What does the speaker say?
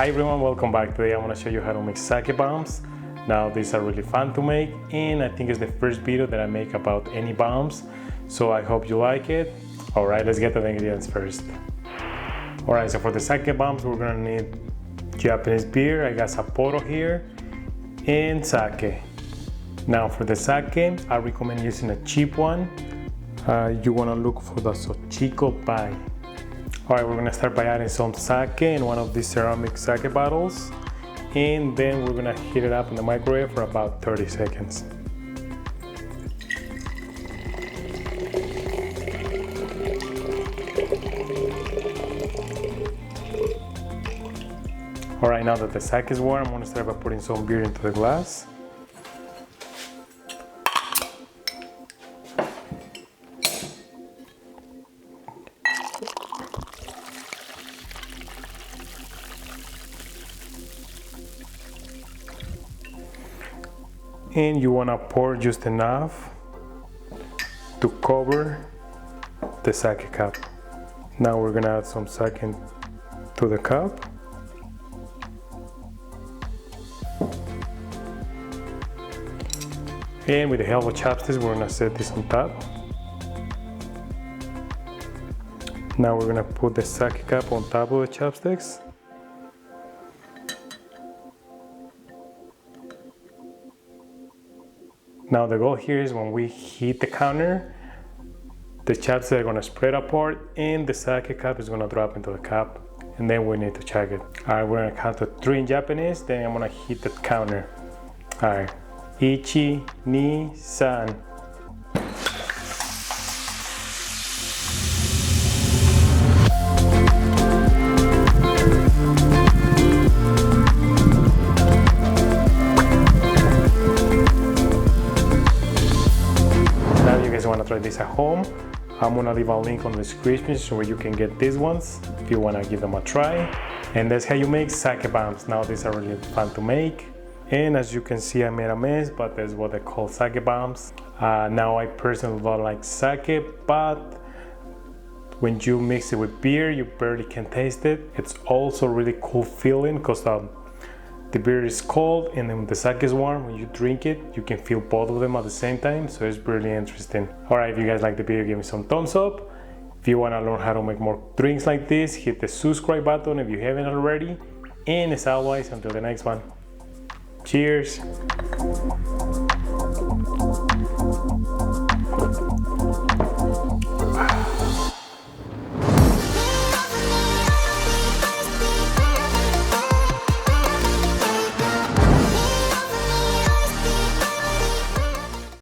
Hi everyone, welcome back. Today I'm going to show you how to make sake bombs. Now these are really fun to make and I think it's the first video that I make about any bombs. So I hope you like it. Alright, let's get to the ingredients first. Alright, so for the sake bombs we're going to need Japanese beer. I got Sapporo here and sake. Now for the sake, I recommend using a cheap one. You want to look for the Sochiko Pai. Alright, we're going to start by adding some sake in one of these ceramic sake bottles, and then we're going to heat it up in the microwave for about 30 seconds. Alright, now that the sake is warm, I'm going to start by putting some beer into the glass. And you want to pour just enough to cover the sake cup. Now we're going to add some sake to the cup. And with the help of chopsticks, we're going to set this on top. Now we're going to put the sake cup on top of the chopsticks. Now the goal here is when we heat the counter, the chopsticks are going to spread apart and the sake cup is going to drop into the cup, and then we need to check it. Alright, we're going to count to 3 in Japanese, then I'm going to heat the counter. Alright, ichi, ni, san. Want to try this at home, I'm gonna leave a link on the description so where you can get these ones if you want to give them a try. And that's how you make sake bombs. Now these are really fun to make, and as you can see I made a mess, but that's what they call sake bombs. Now I personally don't like sake, but when you mix it with beer you barely can taste it. It's also really cool feeling because the beer is cold and then the sake is warm. When you drink it, you can feel both of them at the same time, so it's really interesting. Alright, if you guys like the video, give me some thumbs up. If you want to learn how to make more drinks like this, hit the subscribe button if you haven't already. And as always, until the next one, cheers!